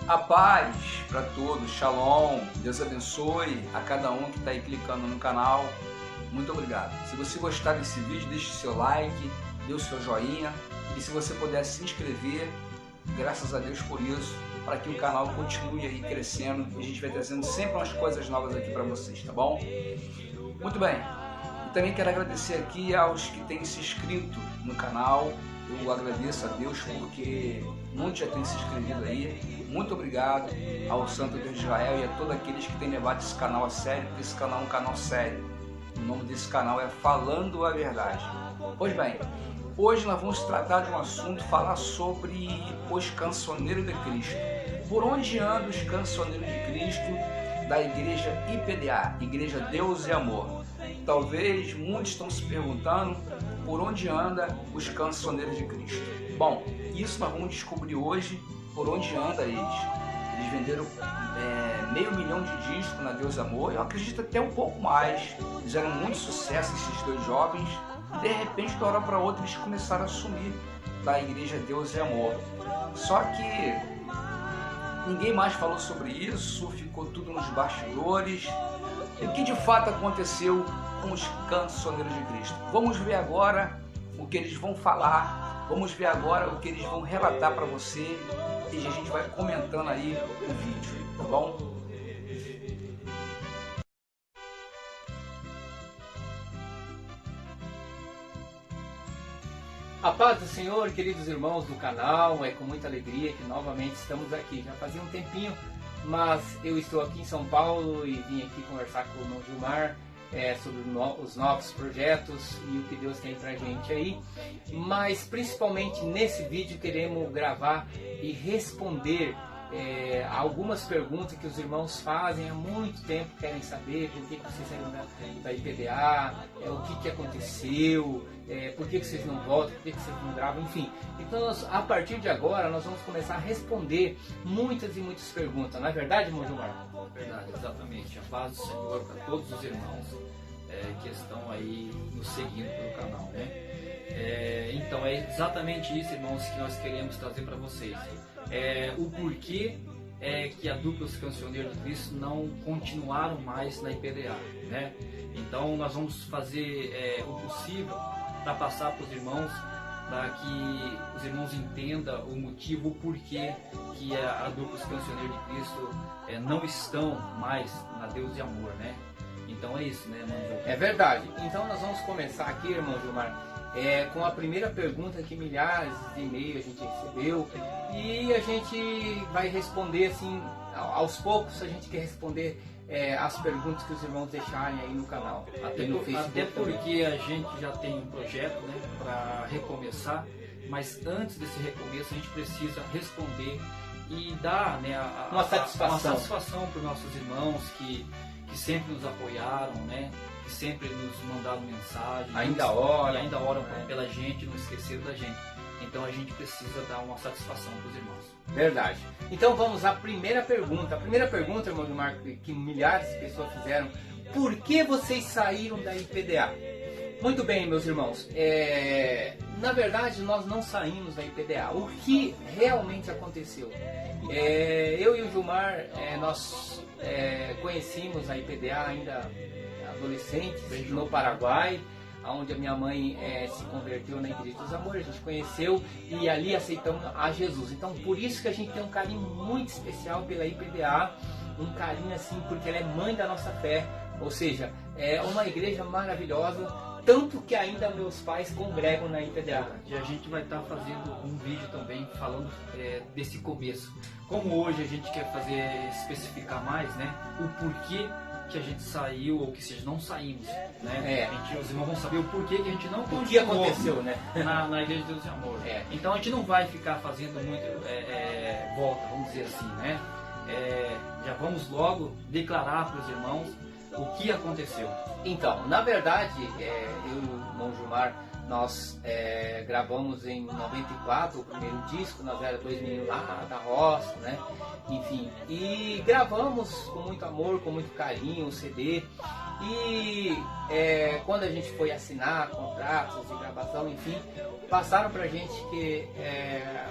A paz para todos, shalom, Deus abençoe a cada um que está aí clicando no canal. Muito obrigado. Se você gostar desse vídeo, deixe seu like, dê o seu joinha e se você puder se inscrever, graças a Deus por isso, para que o canal continue aí crescendo e a gente vai trazendo sempre umas coisas novas aqui para vocês, tá bom? Muito bem. E também quero agradecer aqui aos que têm se inscrito no canal. Eu agradeço a Deus porque muitos já têm se inscrevido aí. Muito obrigado ao Santo Deus de Israel e a todos aqueles que têm levado esse canal a sério, porque esse canal é um canal sério. O nome desse canal é Falando a Verdade. Pois bem, hoje nós vamos tratar de um assunto, falar sobre os cancioneiros de Cristo. Por onde andam os cancioneiros de Cristo da igreja IPDA, Igreja Deus e Amor? Talvez muitos estão se perguntando por onde anda os cancioneiros de Cristo. Bom, isso nós vamos descobrir hoje, por onde anda eles. Eles venderam 500 mil de discos na Deus e Amor, eu acredito até um pouco mais. Fizeram muito sucesso esses dois jovens e de repente, de uma hora para outra, eles começaram a sumir da Igreja Deus e Amor. Só que ninguém mais falou sobre isso, ficou tudo nos bastidores. E o que de fato aconteceu com os cancioneiros de Cristo? Vamos ver agora o que eles vão falar, vamos ver agora o que eles vão relatar para você e a gente vai comentando aí o vídeo, tá bom? A paz do Senhor, queridos irmãos do canal, é com muita alegria que novamente estamos aqui. Já fazia um tempinho, mas eu estou aqui em São Paulo e vim aqui conversar com o irmão Gilmar sobre os novos projetos e o que Deus tem pra gente aí. Mas principalmente nesse vídeo queremos gravar e responder algumas perguntas que os irmãos fazem há muito tempo, querem saber por que vocês saíram da IPDA, o que aconteceu, por que vocês não voltam, por que vocês não gravam, enfim. Então a partir de agora nós vamos começar a responder muitas e muitas perguntas, não é verdade, irmão Gilmar? Verdade, exatamente. A paz do Senhor para todos os irmãos que estão aí nos seguindo pelo canal, né? Então é exatamente isso, irmãos, que nós queremos trazer para vocês. O porquê que a dupla Os Cancioneiros de Cristo não continuaram mais na IPDA, né? Então nós vamos fazer o possível para passar para os irmãos, para que os irmãos entendam o motivo, o porquê que a dupla Os Cancioneiros de Cristo não estão mais na Deus e Amor, né? Então é isso, né, irmão Gilmar? É verdade. Então nós vamos começar aqui, irmão Gilmar, com a primeira pergunta que milhares de e-mails a gente recebeu e a gente vai responder assim, aos poucos a gente quer responder as perguntas que os irmãos deixarem aí no canal. Até porque a gente já tem um projeto, né, para recomeçar, mas antes desse recomeço a gente precisa responder e dar, né, uma satisfação para os nossos irmãos que sempre nos apoiaram, né? Que sempre nos mandaram mensagens, ainda oram pela gente, não esqueceram da gente. Então a gente precisa dar uma satisfação para os irmãos. Verdade. Então vamos à primeira pergunta. A primeira pergunta, irmão Gilmar, que milhares de pessoas fizeram: por que vocês saíram da IPDA? Muito bem, meus irmãos. Na verdade, nós não saímos da IPDA. O que realmente aconteceu? Eu e o Gilmar, nós conhecemos a IPDA ainda adolescentes no Paraguai, onde a minha mãe se converteu na Igreja dos Amores, a gente conheceu e ali aceitamos a Jesus. Então por isso que a gente tem um carinho muito especial pela IPDA, um carinho assim, porque ela é mãe da nossa fé, ou seja, é uma igreja maravilhosa, tanto que ainda meus pais congregam na IPDA. E a gente vai estar fazendo um vídeo também falando desse começo. Como hoje a gente quer especificar mais, né, o porquê que a gente saiu ou que seja, não saímos, né? Os irmãos vão saber o porquê que a gente não continuou. O que aconteceu, né? na Igreja de Deus e Amor. Então a gente não vai ficar fazendo muito volta, vamos dizer assim, né? Já vamos logo declarar para os irmãos o que aconteceu. Então, na verdade, eu e o irmão Gilmar, Nós gravamos em 94 o primeiro disco, nós éramos 2 meninos lá da roça, né? Enfim, e gravamos com muito amor, com muito carinho o CD. E quando a gente foi assinar contratos de gravação, enfim, passaram pra gente que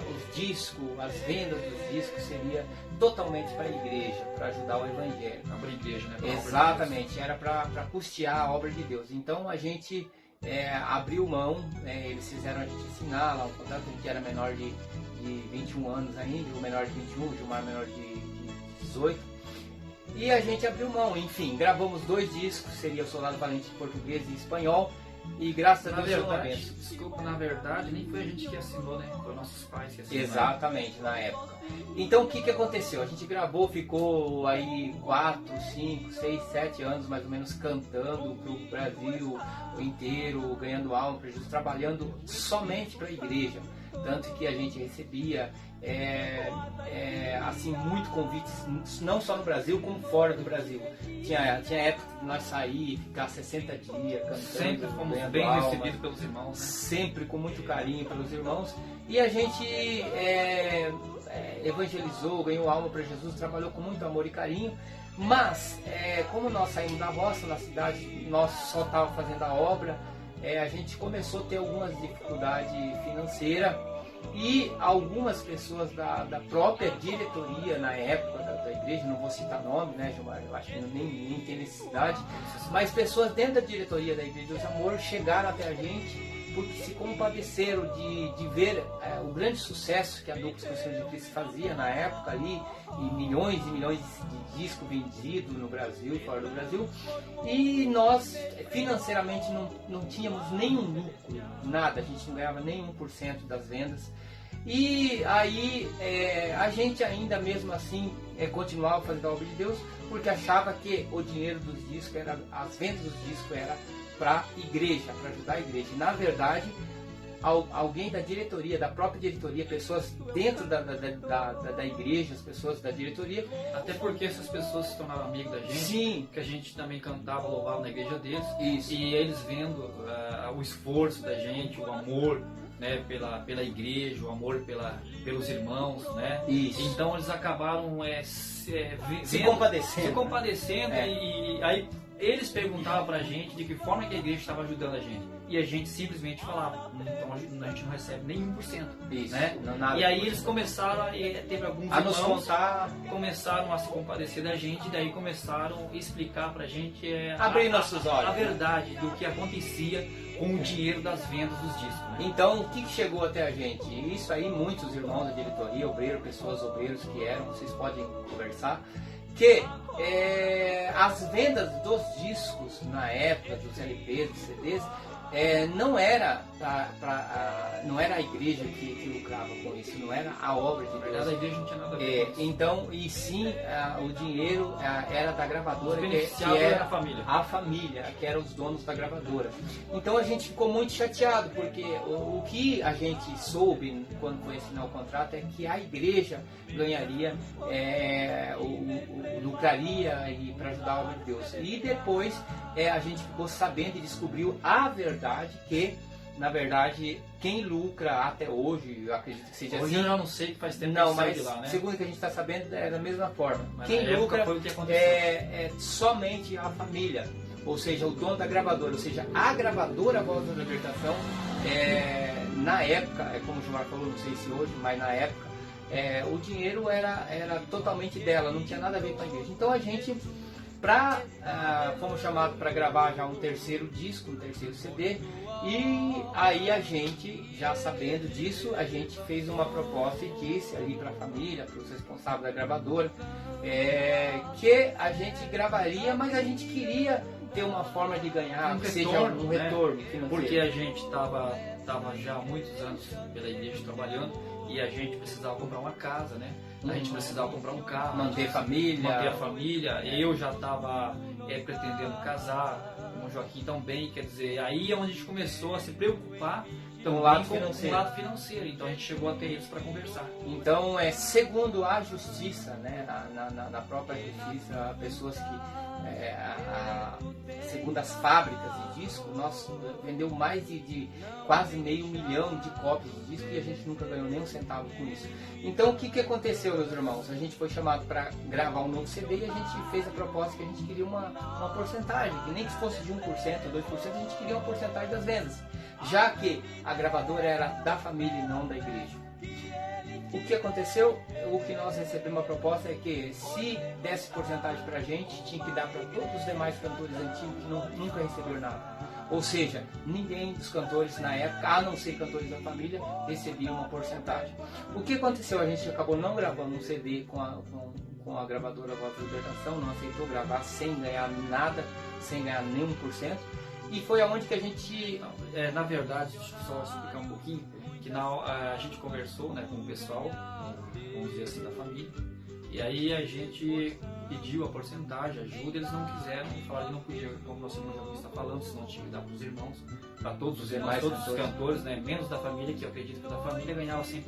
os discos, as vendas dos discos seria totalmente para a igreja, para ajudar o evangelho. Para a igreja, né? Exatamente, era para custear a obra de Deus. Então a gente abriu mão, eles fizeram a gente assinar lá um contrato, que era menor de 21 anos ainda, o menor de 21, o Gilmar menor de 18. E a gente abriu mão, enfim, gravamos 2 discos, seria o Soldado Valente em português e espanhol, e graças a Deus foi uma bênção. Desculpa, na verdade, nem foi a gente que assinou, né? Foi nossos pais que assinaram. Exatamente, na época. Então o que aconteceu? A gente gravou, ficou aí 4, 5, 6, 7 anos mais ou menos cantando para o Brasil inteiro, ganhando alma para Jesus, trabalhando somente para a igreja. Tanto que a gente recebia assim, muito convites, não só no Brasil, como fora do Brasil. Tinha época que nós saíamos, ficar 60 dias cantando. Sempre fomos bem recebidos pelos irmãos, né? Sempre com muito carinho pelos irmãos. E a gente evangelizou, ganhou alma para Jesus, trabalhou com muito amor e carinho. Mas, como nós saímos da roça, na cidade, nós só estávamos fazendo a obra, a gente começou a ter algumas dificuldades financeiras e algumas pessoas da própria diretoria na época da igreja, não vou citar nome, né, Gilmar? Eu acho que nem tem necessidade, mas pessoas dentro da diretoria da Igreja dos Amor chegaram até a gente porque se compadeceram de ver o grande sucesso que a Duplos Cristãos de Cristo fazia na época ali, e milhões de discos vendidos no Brasil, fora do Brasil, e nós financeiramente não tínhamos nenhum lucro, nada, a gente não ganhava nem 1% das vendas. E aí a gente ainda mesmo assim continuava fazendo a obra de Deus, porque achava que o dinheiro dos discos, as vendas dos discos era para a igreja, para ajudar a igreja. E, na verdade, alguém da diretoria, da própria diretoria, pessoas dentro da igreja, as pessoas da diretoria. Até porque essas pessoas se tornaram amigos da gente. Sim. Que a gente também cantava, louvava na igreja deles. Isso. E eles vendo o esforço da gente, o amor, né, pela igreja, o amor pelos irmãos, né? Isso. Então eles acabaram se compadecendo. E aí eles perguntavam pra gente de que forma que a igreja estava ajudando a gente. E a gente simplesmente falava, então a gente não recebe nem 1%. Isso, né? Nada. E aí eles começaram, teve alguns a nos irmãos contar, começaram a se compadecer da gente, e daí começaram a explicar pra gente abrir nossos olhos, a verdade do que acontecia com o dinheiro das vendas dos discos. Né? Então, o que chegou até a gente? Isso aí, muitos irmãos da diretoria, obreiros que eram, vocês podem conversar, que as vendas dos discos na época, dos LPs, dos CDs, não era não era a igreja que lucrava com isso, não era a obra de Deus. Na verdade, a igreja não tinha nada a ver com isso. Então, e sim, o dinheiro era da gravadora, que era a família, que eram os donos da gravadora. Então a gente ficou muito chateado, porque o que a gente soube quando foi assinar o contrato é que a igreja ganharia, lucraria e para ajudar a obra de Deus. E depois a gente ficou sabendo e descobriu a verdade que, na verdade, quem lucra até hoje, eu acredito que seja hoje assim. Eu já não sei, que faz tempo não, que mas de lá, né? segundo o que a gente está sabendo, é da mesma forma. Mas Quem lucra foi o que aconteceu. é somente a família, ou seja, o dono da gravadora, ou seja, a gravadora Voz da Libertação, na época, como o Gilmar falou, não sei se hoje, mas na época, o dinheiro era totalmente dela, não tinha nada a ver com a igreja. Então a gente, fomos chamados para gravar já um terceiro disco, um terceiro CD, e aí a gente, já sabendo disso, a gente fez uma proposta e disse ali para a família, para os responsáveis da gravadora, que a gente gravaria, mas a gente queria ter uma forma de ganhar, que seja um retorno financeiro. Porque a gente estava já há muitos anos pela igreja trabalhando e a gente precisava comprar uma casa, né? A gente precisava comprar um carro, manter a família. Eu já estava pretendendo casar com o Joaquim também, quer dizer, aí é onde a gente começou a se preocupar também lado com financeiro. um lado financeiro. Então a gente chegou até eles para conversar. Então, segundo a justiça, né, na própria justiça, pessoas que, segundo as fábricas de disco, nós vendeu mais de quase 500 mil de cópias de disco e a gente nunca ganhou nem um centavo com isso. Então, o que aconteceu, meus irmãos? A gente foi chamado para gravar um novo CD e a gente fez a proposta que a gente queria uma porcentagem, que nem que fosse de 1%, 2%, a gente queria uma porcentagem das vendas, já que a gravadora era da família e não da igreja. O que aconteceu? O que nós recebemos a proposta é que se desse porcentagem para a gente, tinha que dar para todos os demais cantores antigos que nunca receberam nada. Ou seja, ninguém dos cantores na época, a não ser cantores da família, recebia uma porcentagem. O que aconteceu? A gente acabou não gravando um CD com a gravadora Voz da Libertação, não aceitou gravar sem ganhar nada, sem ganhar nem 1%. E foi aonde que a gente... Na verdade, deixa eu só explicar um pouquinho, que a gente conversou, né, com o pessoal, vamos dizer assim, da família, e aí a gente pediu a porcentagem, ajuda, eles não quiseram, falaram que não podia, como nosso irmão já está falando, senão tinha que dar para os irmãos, para todos os irmãos, todos os cantores, né, menos da família, que eu acredito que da família ganhava 100%.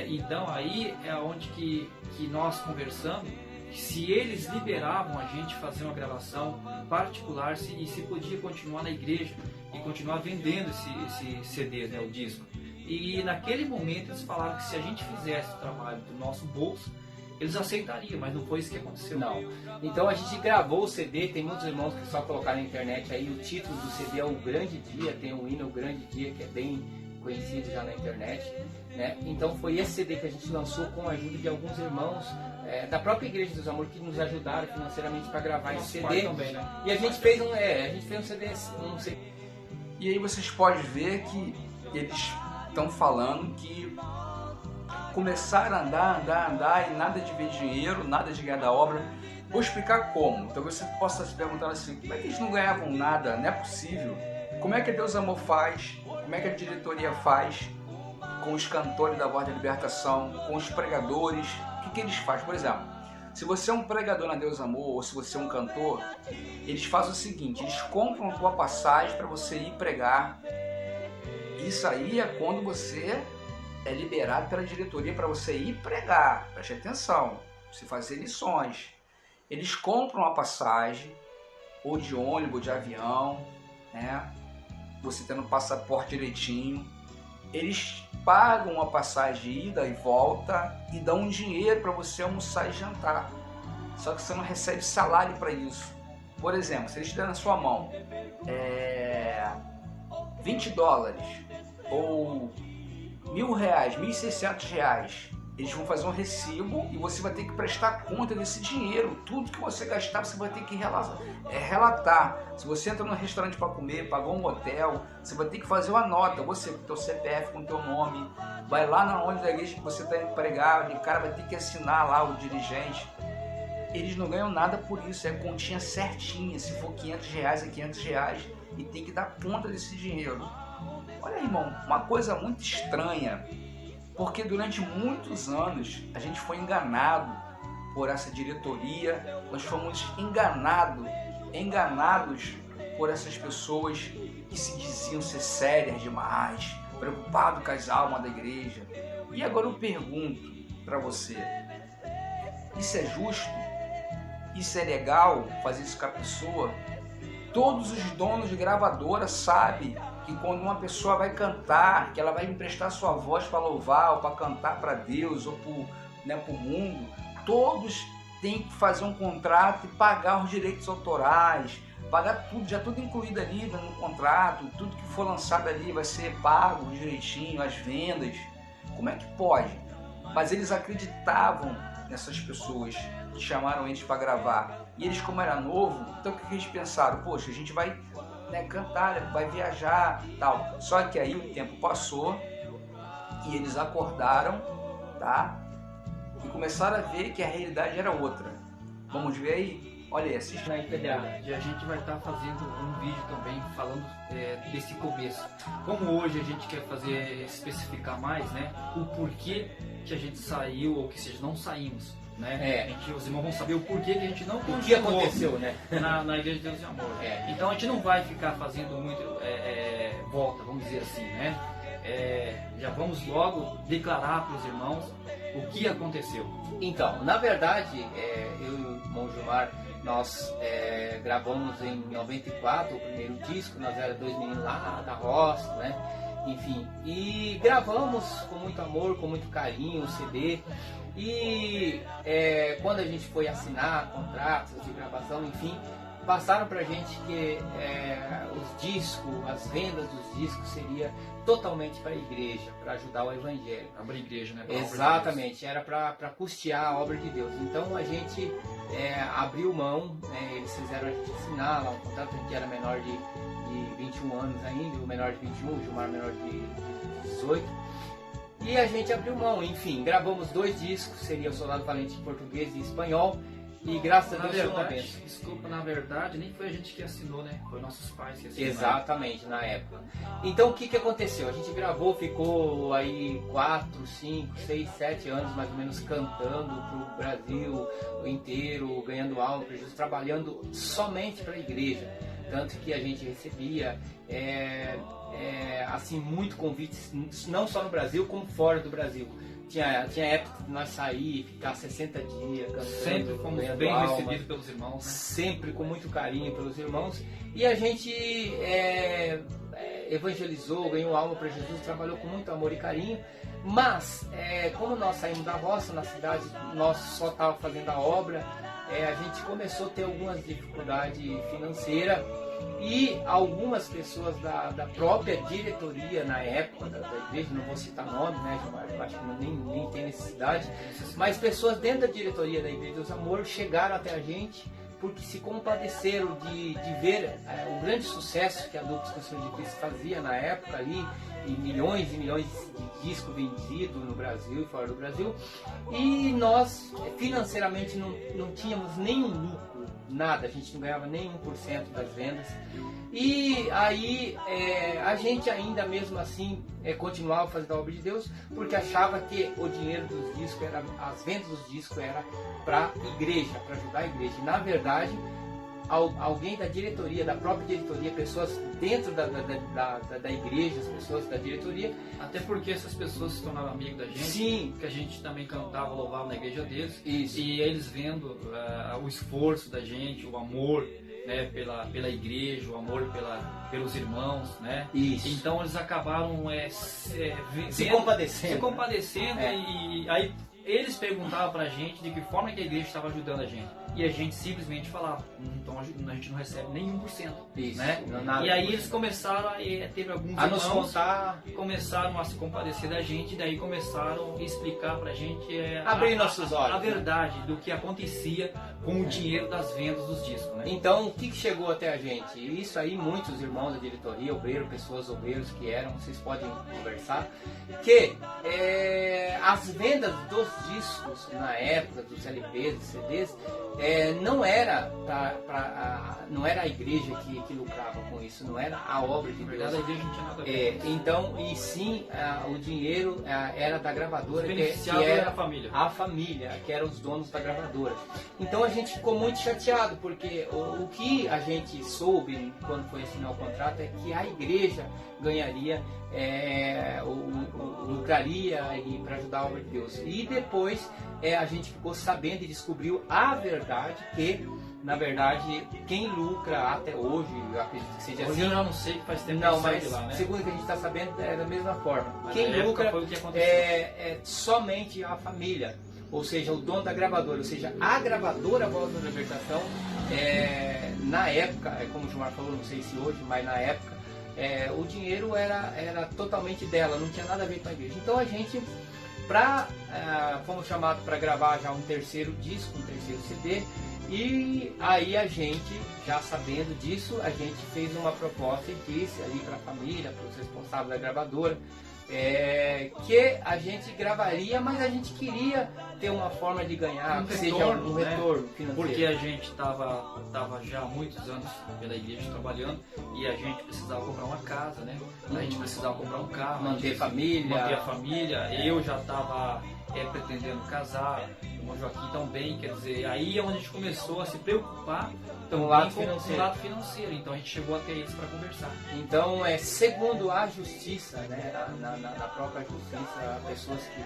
Então aí é onde que nós conversamos, se eles liberavam a gente fazer uma gravação particular e se podia continuar na igreja e continuar vendendo esse CD, né, o disco. E naquele momento eles falaram que se a gente fizesse o trabalho do nosso bolso, eles aceitariam, mas não foi isso que aconteceu. Não. Então a gente gravou o CD, tem muitos irmãos que só colocaram na internet aí, o título do CD é O Grande Dia, tem o hino O Grande Dia, que é bem conhecido já na internet, né? Então foi esse CD que a gente lançou com a ajuda de alguns irmãos da própria Igreja dos Amor que nos ajudaram financeiramente para gravar esse CD também, né? E a gente fez um CD. E aí vocês podem ver que eles estão falando que começaram a andar e nada de ver dinheiro, nada de ganhar da obra. Vou explicar como. Talvez você possa se perguntar assim, como é que eles não ganhavam nada? Não é possível. Como é que Deus Amor faz? Como é que a diretoria faz com os cantores da Voz da Libertação, com os pregadores? O que eles fazem? Por exemplo, se você é um pregador na Deus Amor ou se você é um cantor, eles fazem o seguinte, eles compram a tua passagem para você ir pregar. Isso aí é quando você é liberado pela diretoria para você ir pregar. Preste atenção, você fazer lições. Eles compram a passagem, ou de ônibus, ou de avião, né? Você tendo o passaporte direitinho. Eles pagam a passagem de ida e volta e dão um dinheiro para você almoçar e jantar. Só que você não recebe salário para isso. Por exemplo, se eles derem na sua mão $20 ou R$1.000, R$1.600, eles vão fazer um recibo e você vai ter que prestar conta desse dinheiro. Tudo que você gastar, você vai ter que relatar. Se você entra num restaurante para comer, pagou um hotel, você vai ter que fazer uma nota. Você com o teu CPF, com o teu nome, vai lá na onde da igreja que você está empregado, e o cara vai ter que assinar lá, o dirigente. Eles não ganham nada por isso, é a continha certinha. Se for R$500, é R$500 e tem que dar conta desse dinheiro. Olha, irmão, uma coisa muito estranha. Porque durante muitos anos a gente foi enganado por essa diretoria, nós fomos enganados por essas pessoas que se diziam ser sérias demais, preocupados com as almas da igreja. E agora eu pergunto para você, isso é justo? Isso é legal fazer isso com a pessoa? Todos os donos de gravadora sabem que quando uma pessoa vai cantar, que ela vai emprestar sua voz para louvar ou para cantar para Deus ou para o mundo, todos têm que fazer um contrato e pagar os direitos autorais, pagar tudo, já tudo incluído ali no contrato, tudo que for lançado ali vai ser pago direitinho, as vendas. Como é que pode? Mas eles acreditavam nessas pessoas que chamaram eles para gravar. E eles, como era novo, então o que eles pensaram? Poxa, a gente vai cantar, vai viajar, tal. Só que aí o tempo passou e eles acordaram, tá? E começaram a ver que a realidade era outra. Vamos ver aí? Olha aí, assiste na IPDA. E a gente vai estar fazendo um vídeo também falando desse começo. Como hoje a gente quer especificar mais, né, o porquê que a gente saiu ou que seja, não saímos. né? Os irmãos vão saber o porquê que a gente não continuou O que aconteceu, né? na Igreja de Deus e Amor. Então a gente não vai ficar fazendo muito volta, vamos dizer assim, né? Já vamos logo declarar para os irmãos o que aconteceu. Então, na verdade, eu e o irmão Gilmar, nós gravamos em 94 o primeiro disco, nós éramos 2 meninos lá da roça, né? Enfim, e gravamos com muito amor, com muito carinho o CD. E quando a gente foi assinar contratos de gravação, enfim, passaram pra gente que os discos, as vendas dos discos seria totalmente para a igreja, para ajudar o evangelho. Abrir igreja, né? Exatamente, era para custear a obra de Deus. Então a gente abriu mão, eles fizeram a gente assinar lá um contrato, a gente era menor de 21 anos ainda, o menor de 21, o Gilmar menor de 18. E a gente abriu mão, enfim, gravamos 2 discos, seria o Soldado Valente em português e espanhol. E graças a Deus foi uma bênção. Desculpa, na verdade, nem foi a gente que assinou, né? Foi nossos pais que assinaram. Exatamente, na época. Então o que aconteceu? A gente gravou, ficou aí 4, 5, 6, 7 anos mais ou menos cantando pro Brasil inteiro, ganhando alma para Jesus, trabalhando somente para a igreja. Tanto que a gente recebia assim, muito convites, não só no Brasil, como fora do Brasil. Tinha época que nós saímos, ficar 60 dias cantando. Sempre fomos bem recebidos pelos irmãos, né? Sempre com muito carinho pelos irmãos. E a gente evangelizou, ganhou alma para Jesus, trabalhou com muito amor e carinho. Mas, como nós saímos da roça, na cidade, nós só estávamos fazendo a obra, a gente começou a ter algumas dificuldades financeiras. E algumas pessoas da própria diretoria na época da igreja, não vou citar nome, né, Gilmar? Eu acho que nem tem necessidade, mas pessoas dentro da diretoria da Igreja dos Amor chegaram até a gente porque se compadeceram de ver o grande sucesso que a Dupla Expansão de Cristo fazia na época ali, e milhões de discos vendidos no Brasil e fora do Brasil, e nós financeiramente não tínhamos nenhum lucro, nada, a gente não ganhava nem 1% das vendas. E aí a gente ainda mesmo assim continuava fazendo a obra de Deus, porque achava que o dinheiro dos discos, as vendas dos discos era para a igreja, para ajudar a igreja. E, na verdade, alguém da diretoria, da própria diretoria, pessoas dentro da igreja, as pessoas da diretoria. Até porque essas pessoas se tornaram amigos da gente. Sim. Que a gente também cantava, louvava na igreja deles. Isso. E eles vendo o esforço da gente, o amor, né, pela igreja, o amor pelos irmãos, né? Isso. Então eles acabaram se compadecendo. E aí eles perguntavam pra gente de que forma que a igreja estava ajudando a gente. E a gente simplesmente falava, então a gente não recebe nem 1%. Isso, né? E aí eles começaram teve alguns irmãos começaram a se compadecer da gente, e daí começaram a explicar pra gente abrir nossos olhos, a verdade do que acontecia com o dinheiro das vendas dos discos, né? Então, o que chegou até a gente? Isso aí, muitos irmãos da diretoria, obreiros que eram, vocês podem conversar, que as vendas dos discos na época, dos LPs, dos CDs, não era a igreja que lucrava com isso, não era a obra de Deus. A igreja não tinha nada a ver. Então, e sim, o dinheiro era da gravadora, que era a família, que eram os donos da gravadora. Então a gente ficou muito chateado, porque o que a gente soube quando foi assinar o contrato é que a igreja ganharia, lucraria para ajudar a obra de Deus. E depois a gente ficou sabendo e descobriu a verdade, que na verdade quem lucra até hoje, eu acredito que seja hoje assim. Eu não sei, que faz tempo não, que mas de lá, né? segundo o que a gente está sabendo é da mesma forma. Mas quem lucra foi o que é somente a família, ou seja, o dono da gravadora, ou seja, a gravadora Voz da Libertação, na época, como o Gilmar falou, não sei se hoje, mas na época, o dinheiro era totalmente dela, não tinha nada a ver com a igreja. Então a gente, fomos chamados para gravar já um terceiro disco, um terceiro CD, e aí a gente, já sabendo disso, a gente fez uma proposta e disse ali para a família, para os responsáveis da gravadora, que a gente gravaria, mas a gente queria ter uma forma de ganhar, um retorno financeiro. Porque a gente estava já há muitos anos pela igreja trabalhando, e a gente precisava comprar uma casa, né? A gente precisava comprar um carro, manter a família. Eu já estava pretendendo casar, irmão Joaquim tão bem, quer dizer, aí é onde a gente começou a se preocupar Com o também lado com financeiro. o lado financeiro. Então a gente chegou até eles para conversar. Então, segundo a justiça, né, na própria justiça, pessoas que,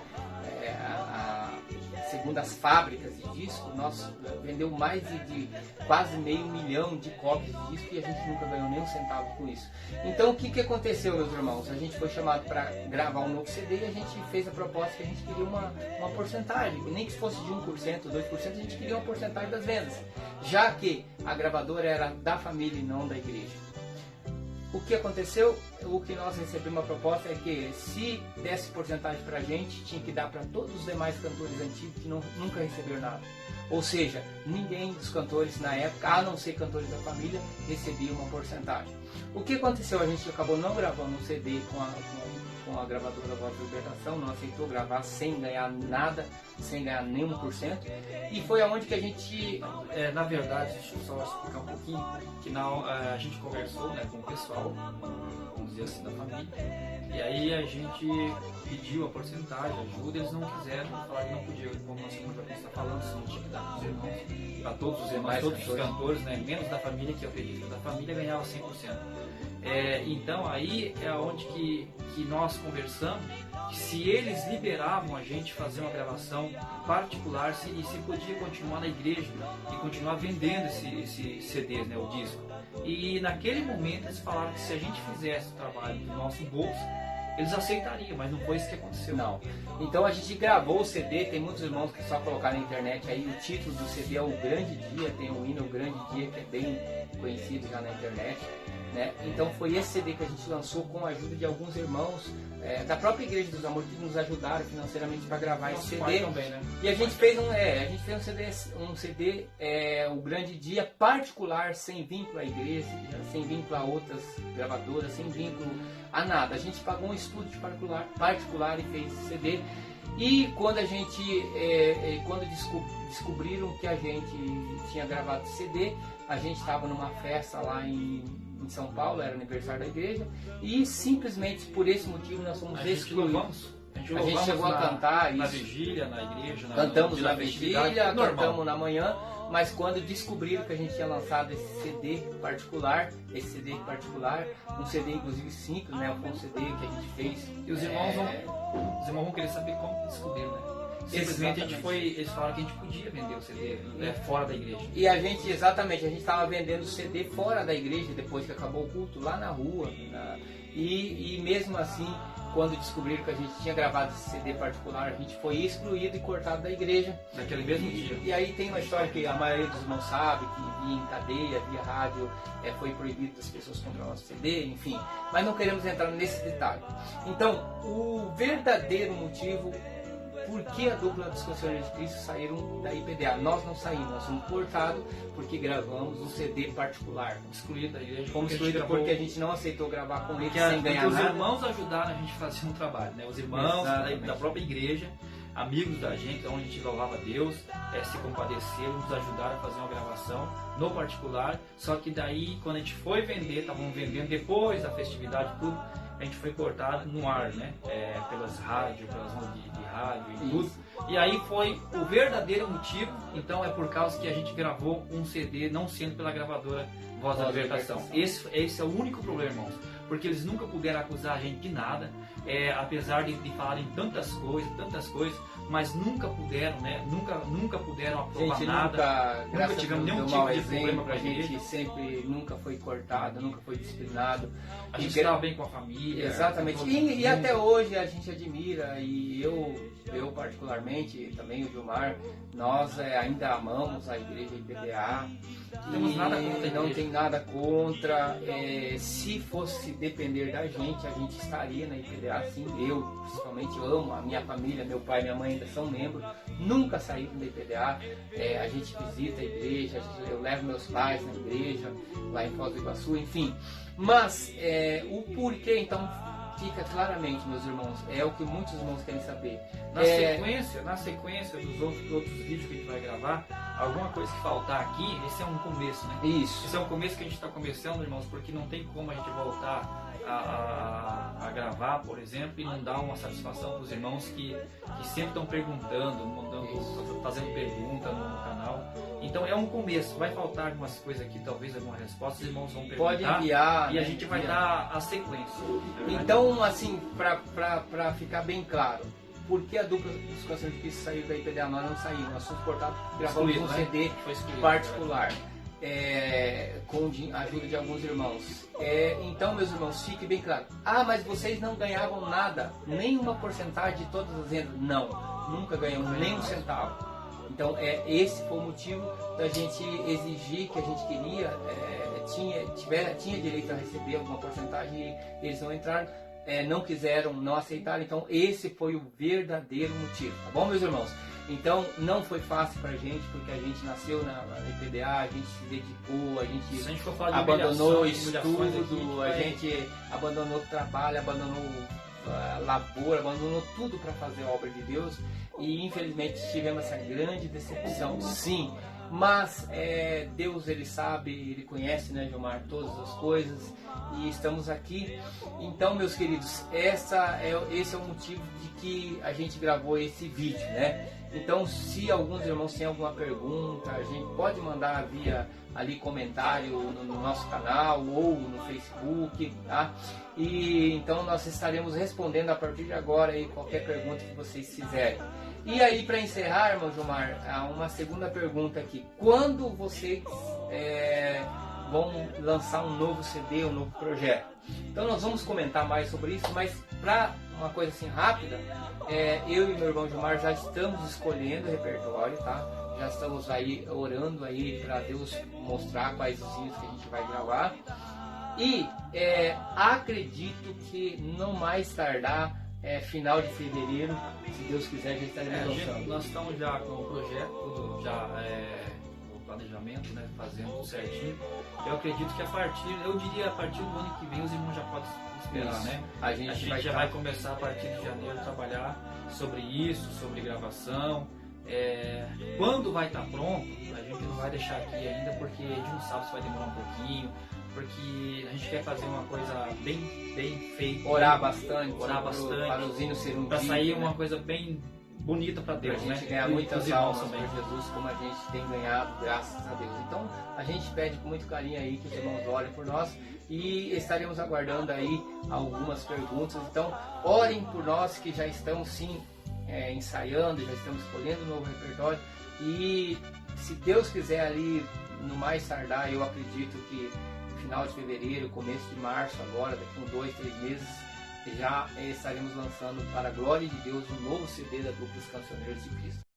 segundo as fábricas de disco, nós vendeu mais de quase 500 mil de cópias de disco e a gente nunca ganhou nem um centavo com isso. Então, o que aconteceu, meus irmãos? A gente foi chamado para gravar um novo CD e a gente fez a proposta que a gente queria uma porcentagem, nem que fosse de 1%, 2%, a gente queria uma porcentagem das vendas, já que a gravadora era da família e não da igreja. O que aconteceu? O que nós recebemos uma proposta é que se desse porcentagem para a gente, tinha que dar para todos os demais cantores antigos que nunca receberam nada. Ou seja, ninguém dos cantores na época, a não ser cantores da família, recebia uma porcentagem. O que aconteceu? A gente acabou não gravando um CD com a gravadora Voz da Libertação, não aceitou gravar sem ganhar nada, sem ganhar nenhum por cento, e foi aonde que a gente... Na verdade, deixa eu só explicar um pouquinho, que a gente conversou, né, com o pessoal, vamos dizer assim, da família, e aí a gente pediu a porcentagem, ajuda, eles não quiseram, falaram que não podia, como nosso irmão já está falando, senão tinha que dar para os irmãos, para todos os irmãos, todos os cantores, né, menos da família, que eu acredito que da família ganhava 100%. Então aí é onde que nós conversamos, que se eles liberavam a gente fazer uma gravação particular e se podia continuar na igreja e continuar vendendo esse CD, né, o disco. E naquele momento eles falaram que se a gente fizesse o trabalho do nosso bolso, eles aceitariam, mas não foi isso que aconteceu. Não. Então a gente gravou o CD, tem muitos irmãos que só colocaram na internet aí, o título do CD é O Grande Dia, tem o hino O Grande Dia, que é bem conhecido já na internet, né? Então foi esse CD que a gente lançou com a ajuda de alguns irmãos da própria Igreja dos Amores que nos ajudaram financeiramente para gravar esse CD. Também, né? E a gente fez um CD, O Grande Dia, particular, sem vínculo à igreja, sem vínculo a outras gravadoras, sem vínculo a nada. A gente pagou um estúdio particular e fez esse CD. E quando a gente, quando descobriram que a gente tinha gravado esse CD, a gente estava numa festa lá em São Paulo, era aniversário da igreja, e simplesmente por esse motivo nós fomos excluídos. A A gente chegou a cantar na isso. vigília, na igreja, Cantamos na vigília, normal. cantamos na manhã, mas quando descobriram que a gente tinha lançado esse CD particular, um CD inclusive simples, né? Foi um CD que a gente fez. E os irmãos vão querer saber como descobriram, né? Simplesmente eles falaram que a gente podia vender o CD fora da igreja. E a gente estava vendendo o CD fora da igreja depois que acabou o culto, lá na rua. E mesmo assim, quando descobriram que a gente tinha gravado esse CD particular, a gente foi excluído e cortado da igreja. Naquele mesmo dia. E aí tem uma história que a maioria dos irmãos sabe, que via em cadeia, via rádio, foi proibido das pessoas comprar nosso CD, enfim. Mas não queremos entrar nesse detalhe. Então, o verdadeiro motivo por que a dupla dos Cancioneiros de Cristo saíram da IPDA? Nós não saímos, nós fomos cortados porque gravamos um CD particular. Excluído da igreja. Fomos excluídos porque a gente não aceitou gravar com eles porque sem ganhar os nada. Os irmãos ajudaram a gente a fazer um trabalho, né? Os irmãos da própria igreja, amigos da gente, onde a gente louvava a Deus, se compadeceram, nos ajudaram a fazer uma gravação no particular. Só que daí, quando a gente foi vender, estavam vendendo depois da festividade, tudo, a gente foi cortado no ar, né? Pelas rádios, pelas ondas de rádio e tudo. E aí foi o verdadeiro motivo, então é por causa que a gente gravou um CD não sendo pela gravadora Voz da Libertação. Esse é o único problema, irmãos. Porque eles nunca puderam acusar a gente de nada, apesar de falarem tantas coisas, mas nunca puderam, né? Nunca puderam aprovar nada. Nunca tivemos nenhum tipo de problema pra gente. A gente sempre nunca foi cortado, nunca foi disciplinado. A gente estava bem com a família. Exatamente. E até hoje a gente admira, e eu particularmente, também o Gilmar, nós ainda amamos a igreja IPDA. Não tem nada contra. Se fosse depender da gente, a gente estaria na IPDA, sim. Eu, principalmente, amo a minha família, meu pai e minha mãe ainda são membros, nunca saíram da IPDA. A gente visita a igreja, eu levo meus pais na igreja, lá em Foz do Iguaçu, enfim. Mas o porquê, então, fica claramente, meus irmãos, é o que muitos irmãos querem saber. Na sequência dos outros vídeos que a gente vai gravar, alguma coisa que faltar aqui, esse é um começo, né? Isso. Esse é um começo que a gente está começando, irmãos, porque não tem como a gente voltar a a gravar, por exemplo, e não dar uma satisfação para os irmãos que sempre estão perguntando, fazendo pergunta no canal. Então é um começo, vai faltar algumas coisas aqui, talvez alguma resposta, os irmãos vão perguntar. Pode enviar. E a gente vai dar a sequência. Então, assim, para ficar bem claro, por que a dupla dos Canções de Cristo saiu da IPDA? Nós não saímos, nós fomos cortados, gravamos um CD particular. Com a ajuda de alguns irmãos. Então, meus irmãos, fique bem claro. Mas vocês não ganhavam nada, nenhuma porcentagem de todas as vendas? Não, nunca ganhamos nem um centavo. Então, esse foi o motivo da gente exigir que a gente queria, tinha direito a receber alguma porcentagem e eles não entraram, não quiseram, não aceitaram. Então, esse foi o verdadeiro motivo, tá bom, meus irmãos? Então, não foi fácil pra gente, porque a gente nasceu na IPDA, a gente se dedicou, a gente abandonou estudo, a gente abandonou o trabalho, abandonou lavoura, abandonou tudo para fazer a obra de Deus e infelizmente tivemos essa grande decepção, sim. Mas Deus, Ele sabe, Ele conhece, né, Gilmar, todas as coisas e estamos aqui. Então, meus queridos, esse é o motivo de que a gente gravou esse vídeo, né? Então, se alguns irmãos têm alguma pergunta, a gente pode mandar via ali comentário no nosso canal ou no Facebook, tá? E então nós estaremos respondendo a partir de agora aí qualquer pergunta que vocês fizerem. E aí, para encerrar, irmão Gilmar, uma segunda pergunta aqui. Quando vocês vão lançar um novo CD, um novo projeto? Então nós vamos comentar mais sobre isso, mas para uma coisa assim rápida, eu e meu irmão Gilmar já estamos escolhendo o repertório, tá? Já estamos aí orando aí para Deus mostrar quais os hinos que a gente vai gravar. E acredito que não mais tardar, final de fevereiro, se Deus quiser, já estaremos lançando. Nós estamos já com o projeto, o planejamento, né, fazendo tudo certinho. Eu acredito que a partir do ano que vem os irmãos já podem esperar, isso, né? A gente vai começar a partir de janeiro a trabalhar sobre isso, sobre gravação. Quando vai estar pronto, a gente não vai deixar aqui ainda, porque a gente não sabe se vai demorar um pouquinho, porque a gente quer fazer uma coisa bem feita. Orar bastante. Para os hinos serem para sair uma coisa bem bonita para Deus, pra gente ganhar muitas almas para Jesus, como a gente tem ganhado, graças a Deus. Então, a gente pede com muito carinho aí que os irmãos orem por nós e estaremos aguardando aí algumas perguntas. Então, orem por nós que já estamos sim ensaiando, já estamos escolhendo um novo repertório e se Deus quiser ali no mais tardar, eu acredito que no final de fevereiro, começo de março agora, daqui uns 2, 3 meses, já estaremos lançando para a glória de Deus um novo CD da dupla Cancioneiros de Cristo.